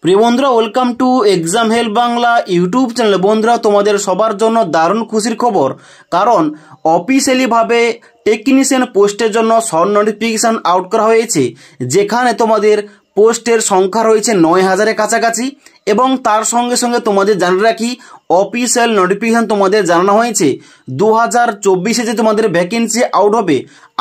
প্রিয় বন্ধুরা, welcome to exam help Bangla YouTube channel. বন্ধুরা, তোমাদের সবার জন্য দারুণ খুশির খবর, কারণ অফিসিয়ালিভাবে টেকনিশিয়ান পোস্টের জন্য শর্ট নোটিফিকেশান আউট করা হয়েছে, যেখানে তোমাদের পোস্টের সংখ্যা রয়েছে ৯,০০০-এর কাছাকাছি। এবং তার সঙ্গে সঙ্গে তোমাদের জানিয়ে রাখি, অফিসিয়াল নোটিফিকেশান তোমাদের জানানো হয়েছে 2024-এ যে তোমাদের ভ্যাকেন্সি আউট হবে,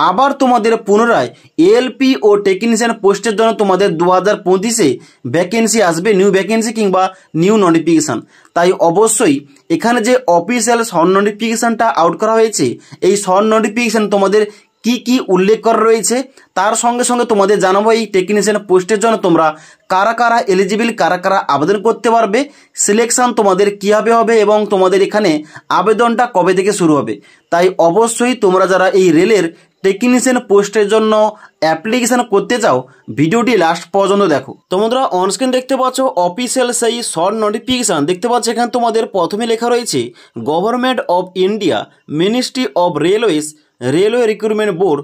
আবার তোমাদের পুনরায় এএলপি ও টেকনিশিয়ান পোস্টের জন্য তোমাদের 2025-এ ভ্যাকেন্সি আসবে, নিউ ভ্যাকেন্সি কিংবা নিউ নোটিফিকেশান। তাই অবশ্যই এখানে যে অফিসিয়াল শর্ট নোটিফিকেশানটা আউট করা হয়েছে, এই শর্ট নোটিফিকেশান তোমাদের কি কি উল্লেখ করা রয়েছে, তার সঙ্গে সঙ্গে তোমাদের জানাবো এই টেকনিশিয়ান পোস্টের জন্য তোমরা কারা কারা এলিজিবল, কারা কারা আবেদন করতে পারবে, সিলেকশন তোমাদের কীভাবে হবে এবং তোমাদের এখানে আবেদনটা কবে থেকে শুরু হবে। তাই অবশ্যই তোমরা যারা এই রেলের টেকনিশিয়ান পোস্টের জন্য অ্যাপ্লিকেশন করতে চাও, ভিডিওটি লাস্ট পর্যন্ত দেখো। তোমরা অনস্ক্রিন দেখতে পাচ্ছ অফিসিয়াল সেই শর্ট নোটিফিকেশান দেখতে পাচ্ছ। এখানে তোমাদের প্রথমে লেখা রয়েছে government of India, ministry of railways, railway recruitment board,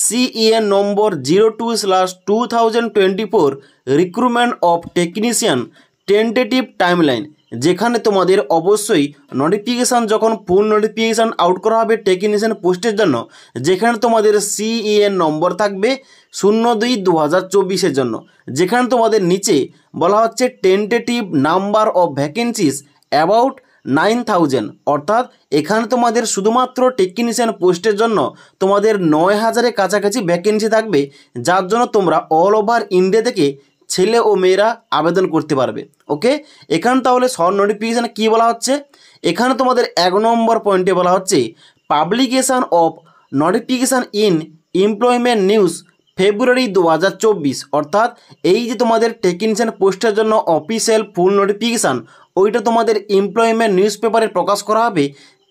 CEN number 02/2024, recruitment of technician, tentative timeline. যেখানে তোমাদের অবশ্যই নোটিফিকেশান যখন ফুল নোটিফিকেশান আউট করা হবে টেকনিশিয়ান পোস্টের জন্য, যেখানে তোমাদের CEN নম্বর থাকবে 02/2024-এর জন্য, যেখানে তোমাদের নিচে বলা হচ্ছে tentative number of vacancies about 9,000, অর্থাৎ এখানে তোমাদের শুধুমাত্র টেকনিশিয়ান পোস্টের জন্য তোমাদের 9,000-এর কাছাকাছি ভ্যাকেন্সি থাকবে, যার জন্য তোমরা অল ওভার ইন্ডিয়া থেকে ছেলে ও মেয়েরা আবেদন করতে পারবে। ওকে, এখানে তাহলে শর্ট নোটিফিকেশান কী বলা হচ্ছে, এখানে তোমাদের 1 নম্বর পয়েন্টে বলা হচ্ছে publication of notification in employment news February 2024, অর্থাৎ এই যে তোমাদের টেকনিশিয়ান পোস্টের জন্য অফিসিয়াল ফুল নোটিফিকেশান, ওইটা তোমাদের এমপ্লয়মেন্ট নিউজ পেপারে প্রকাশ করা হবে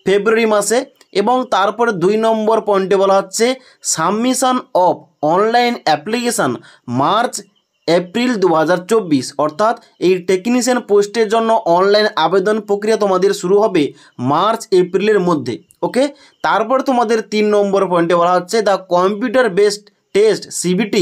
ফেব্রুয়ারি মাসে। এবং তারপরে 2 নম্বর পয়েন্টে বলা হচ্ছে submission of online application March April 2024, অর্থাৎ এই টেকনিশিয়ান পোস্টের জন্য অনলাইন আবেদন প্রক্রিয়া তোমাদের শুরু হবে মার্চ এপ্রিলের মধ্যে। ওকে, তারপর তোমাদের 3 নম্বর পয়েন্টে বলা হচ্ছে the computer based test CBT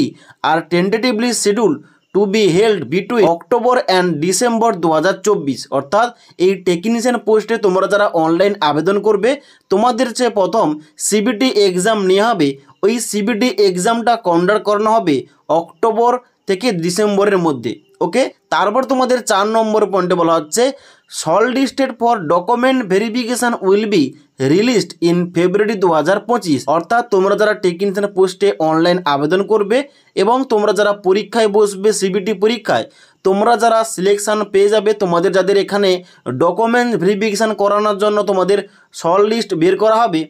are tentatively scheduled to be held between October and December 2024, অর্থাৎ এই টেকনিশিয়ান পোস্টে তোমরা যারা অনলাইন আবেদন করবে, তোমাদের যে প্রথম CBT এক্সাম নেওয়া হবে, ওই CBT এক্সামটা কন্ডাক্ট করানো হবে অক্টোবর থেকে ডিসেম্বরের মধ্যে। ওকে, তারপর তোমাদের 4 নম্বর পয়েন্টে বলা হচ্ছে short listed for document verification will be released in February 2025, অর্থাৎ তোমরা যারা টেকনিশিয়ান পোস্টে অনলাইন আবেদন করবে এবং তোমরা যারা পরীক্ষায় বসবে CBT পরীক্ষায়, তোমরা যারা সিলেকশান পেয়ে যাবে, তোমাদের যাদের এখানে ডকুমেন্ট ভেরিফিকেশান করানোর জন্য তোমাদের শর্ট লিস্ট বের করা হবে,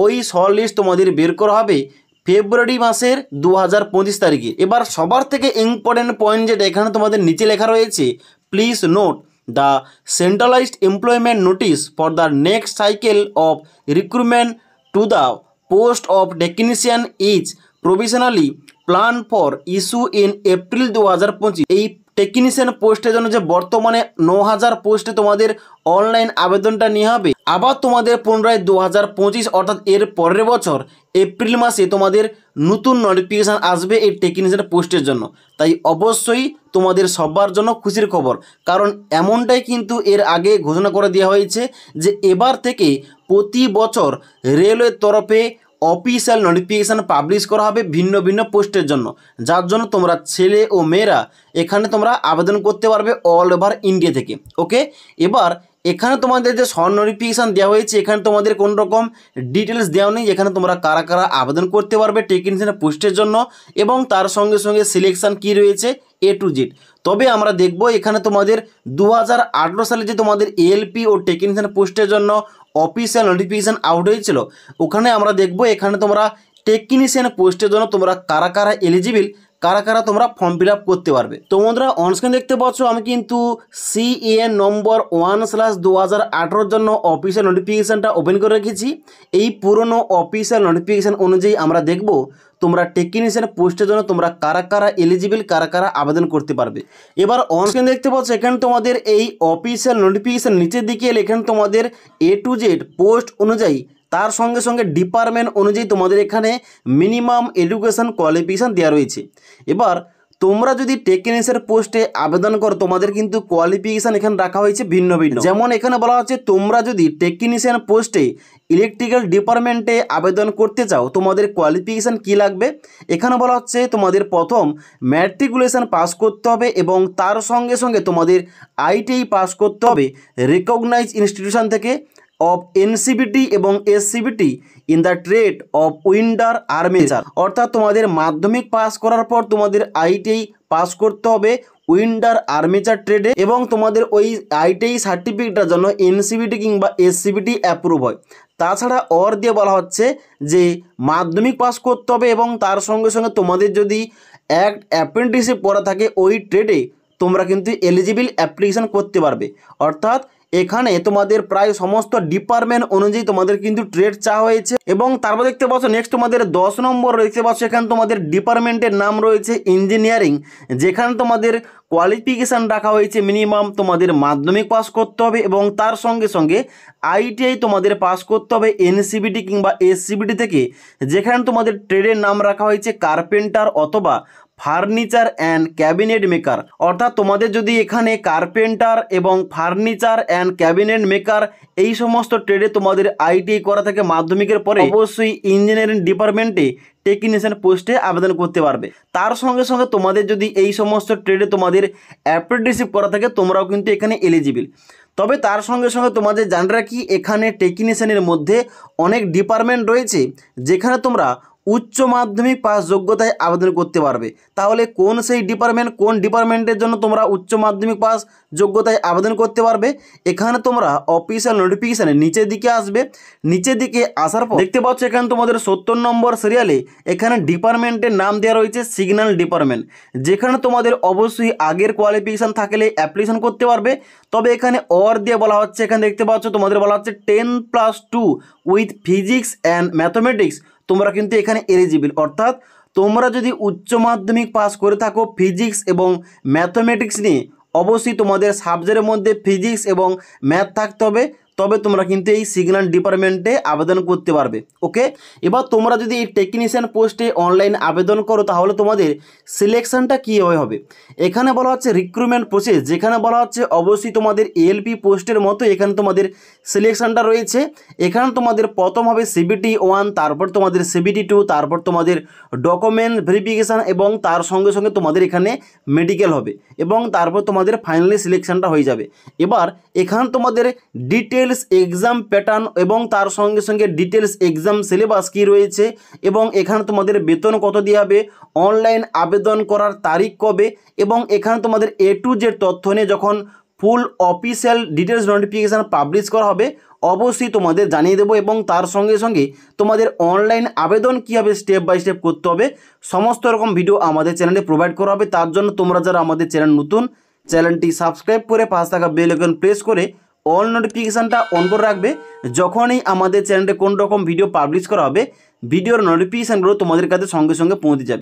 ওই শর্ট লিস্ট তোমাদের বের করা হবে ফেব্রুয়ারি মাসের 2025 তারিখে। এবার সবার থেকে ইম্পর্টেন্ট পয়েন্ট যেটা এখানে তোমাদের নিচে লেখা রয়েছে, please note the centralised employment notice for the next cycle of recruitment to the post of technician is provisionally plan for issue in April 2025। এই টেকনিশিয়ান পোস্টের জন্য যে বর্তমানে 9,000 পোস্টে তোমাদের অনলাইন আবেদনটা নেওয়া হবে, আবার তোমাদের পুনরায় 2025 অর্থাৎ এর পরের বছর এপ্রিল মাসে তোমাদের নতুন নোটিফিকেশান আসবে এই টেকনিশিয়ান পোস্টের জন্য। তাই অবশ্যই তোমাদের সবার জন্য খুশির খবর, কারণ এমনটাই কিন্তু এর আগে ঘোষণা করে দেওয়া হয়েছে যে এবার থেকে প্রতি বছর রেলওয়ের তরফে অফিসিয়াল নোটিফিকেশান পাবলিশ করা হবে ভিন্ন ভিন্ন পোস্টের জন্য, যার জন্য তোমরা ছেলে ও মেয়েরা এখানে তোমরা আবেদন করতে পারবে অল ওভার ইন্ডিয়া থেকে। ওকে, এবার এখানে তোমাদের যে শর্ট নোটিফিকেশান দেওয়া হয়েছে, এখানে তোমাদের কোনো রকম ডিটেলস দেওয়া নেই, এখানে তোমরা কারা কারা আবেদন করতে পারবে টেকনিশিয়ান পোস্টের জন্য এবং তার সঙ্গে সঙ্গে সিলেকশান কী রয়েছে A to Z। তবে আমরা দেখব এখানে তোমাদের 2018 সালে যে তোমাদের এএলপি ও টেকনিশিয়ান পোস্টের জন্য অফিসিয়াল নোটিফিকেশান আউট হয়েছিল, ওখানে আমরা দেখব এখানে তোমরা টেকনিশিয়ান পোস্টের জন্য তোমরা কারা কারা এলিজিবল, কারা কারা তোমরা ফর্ম ফিল আপ করতে পারবে। তো বন্ধুরা অনস্ক্রিন দেখতে পাচ্ছ আমি কিন্তু CEN নম্বর 1/2018 জন্য অফিসিয়াল নোটিফিকেশানটা ওপেন করে রেখেছি। এই পুরনো অফিসিয়াল নোটিফিকেশান অনুযায়ী আমরা দেখব তোমরা টেকনিশিয়ান পোস্টের জন্য তোমরা কারা কারা এলিজিবল, কারা কারা আবেদন করতে পারবে। এবার অনস্ক্রিন দেখতে পাচ্ছ এখানে তোমাদের এই অফিসিয়াল নোটিফিকেশান নিচের দিকে এখানে তোমাদের A to Z পোস্ট অনুযায়ী, তার সঙ্গে সঙ্গে ডিপার্টমেন্ট অনুযায়ী তোমাদের এখানে মিনিমাম এডুকেশন কোয়ালিফিকেশান দেওয়া রয়েছে। এবার তোমরা যদি টেকনিশিয়ান পোস্টে আবেদন করো তোমাদের কিন্তু কোয়ালিফিকেশান এখানে রাখা হয়েছে ভিন্ন ভিন্ন। যেমন এখানে বলা হচ্ছে তোমরা যদি টেকনিশিয়ান পোস্টে ইলেকট্রিক্যাল ডিপার্টমেন্টে আবেদন করতে চাও তোমাদের কোয়ালিফিকেশান কী লাগবে। এখানে বলা হচ্ছে তোমাদের প্রথম ম্যাট্রিকুলেশন পাস করতে হবে এবং তার সঙ্গে সঙ্গে তোমাদের আইটিআই পাস করতে হবে রিকগনাইজ ইনস্টিটিউশন থেকে অফ এনসিবিটি এবং SCBT in the trade of winder armature. অর্থাৎ তোমাদের মাধ্যমিক পাস করার পর তোমাদের আইটিআই পাস করতে হবে উইন্ডার আর্মেচার ট্রেডে এবং তোমাদের ওই আইটিআই সার্টিফিকেটটার জন্য এনসিবিটি কিংবা এসসিবিটি অ্যাপ্রুভ হয়। তাছাড়া অর দিয়ে বলা হচ্ছে যে মাধ্যমিক পাস করতে হবে এবং তার সঙ্গে সঙ্গে তোমাদের যদি অ্যাপ্রেন্টিসশিপ করা থাকে ওই ট্রেডে তোমরা কিন্তু এলিজিবল অ্যাপ্লিকেশান করতে পারবে। অর্থাৎ এখানে তোমাদের প্রায় সমস্ত ডিপার্টমেন্ট অনুযায়ী তোমাদের কিন্তু ট্রেড চাওয়া হয়েছে। এবং তারপর দেখতে পাচ্ছ নেক্সট তোমাদের 10 নম্বর দেখতে পাচ্ছ এখানে তোমাদের ডিপার্টমেন্টের নাম রয়েছে ইঞ্জিনিয়ারিং, যেখানে তোমাদের কোয়ালিফিকেশান রাখা হয়েছে মিনিমাম তোমাদের মাধ্যমিক পাস করতে হবে এবং তার সঙ্গে সঙ্গে আইটিআই তোমাদের পাস করতে হবে এনসিবিটি কিংবা এসসিবিটি থেকে, যেখানে তোমাদের ট্রেডের নাম রাখা হয়েছে কার্পেন্টার অথবা ফার্নিচার অ্যান্ড ক্যাবিনেট মেকার। অর্থাৎ তোমাদের যদি এখানে কার্পেন্টার এবং ফার্নিচার অ্যান্ড ক্যাবিনেট মেকার এই সমস্ত ট্রেডে তোমাদের আইটিআই করা থাকে মাধ্যমিকের পরে অবশ্যই ইঞ্জিনিয়ারিং ডিপার্টমেন্টে টেকনিশিয়ান পোস্টে আবেদন করতে পারবে। তার সঙ্গে সঙ্গে তোমাদের যদি এই সমস্ত ট্রেডে তোমাদের অ্যাপ্রেন্টিসশিপ করা থাকে তোমরাও কিন্তু এখানে এলিজিবল। তবে তার সঙ্গে সঙ্গে তোমাদের জানা রাখি এখানে টেকনিশিয়ানের মধ্যে অনেক ডিপার্টমেন্ট রয়েছে যেখানে তোমরা উচ্চ মাধ্যমিক পাস যোগ্যতায় আবেদন করতে পারবে। তাহলে কোন সেই ডিপার্টমেন্ট, কোন ডিপার্টমেন্টের জন্য তোমরা উচ্চ মাধ্যমিক পাস যোগ্যতায় আবেদন করতে পারবে, এখানে তোমরা অফিসিয়াল নোটিফিকেশানে নিচের দিকে আসবে। নিচের দিকে আসার পর দেখতে পাচ্ছ এখানে তোমাদের 70 নম্বর সিরিয়ালে এখানে ডিপার্টমেন্টের নাম দেওয়া রয়েছে সিগন্যাল ডিপার্টমেন্ট, যেখানে তোমাদের অবশ্যই আগের কোয়ালিফিকেশান থাকলে অ্যাপ্লিকেশান করতে পারবে। তবে এখানে অর দিয়ে বলা হচ্ছে, এখানে দেখতে পাচ্ছ তোমাদের বলা হচ্ছে 10+2 উইথ ফিজিক্স অ্যান্ড ম্যাথমেটিক্স তোমরা কিন্তু এখানে এলিজিবল। অর্থাৎ তোমরা যদি উচ্চ মাধ্যমিক পাস করে থাকো ফিজিক্স এবং ম্যাথমেটিক্স নিয়ে, অবশ্যই তোমাদের সাবজেক্টের মধ্যে ফিজিক্স এবং ম্যাথ থাকতে হবে, তবে তোমরা কিন্তু এই সিগন্যাল ডিপার্টমেন্টে আবেদন করতে পারবে। ওকে, এবার তোমরা যদি এই টেকনিশিয়ান পোস্টে অনলাইন আবেদন করো তাহলে তোমাদের সিলেকশনটা কীভাবে হবে। এখানে বলা হচ্ছে রিক্রুটমেন্ট প্রসেস, যেখানে বলা হচ্ছে অবশ্যই তোমাদের এএলপি পোস্টের মতো এখানে তোমাদের সিলেকশনটা রয়েছে। এখানে তোমাদের প্রথম হবে সিবিটি 1, তারপর তোমাদের সিবিটি 2, তারপর তোমাদের ডকুমেন্ট ভেরিফিকেশান এবং তার সঙ্গে সঙ্গে তোমাদের এখানে মেডিকেল হবে এবং তারপর তোমাদের ফাইনালি সিলেকশনটা হয়ে যাবে। এবার এখানে তোমাদের ডিটেলস এক্সাম প্যাটার্ন এবং তার সঙ্গে সঙ্গে ডিটেলস এক্সাম সিলেবাস কী রয়েছে এবং এখানে তোমাদের বেতন কত দেওয়া হবে, অনলাইন আবেদন করার তারিখ কবে এবং এখানে তোমাদের A to Z তথ্য নিয়ে যখন ফুল অফিসিয়াল ডিটেলস নোটিফিকেশান পাবলিশ করা হবে অবশ্যই তোমাদের জানিয়ে দেবো। এবং তার সঙ্গে সঙ্গে তোমাদের অনলাইন আবেদন কীভাবে স্টেপ বাই স্টেপ করতে হবে সমস্ত রকম ভিডিও আমাদের চ্যানেলে প্রোভাইড করা হবে। তার জন্য তোমরা যারা আমাদের চ্যানেল নতুন, চ্যানেলটি সাবস্ক্রাইব করে পাশে থাকা বেল আইকন প্রেস করে অল নোটিফিকেশানটা অন করে রাখবে। যখনই আমাদের চ্যানেলে কোন রকম ভিডিও পাবলিশ করা হবে ভিডিওর নোটিফিকেশানগুলো তোমাদের কাছে সঙ্গে সঙ্গে পৌঁছে যাবে।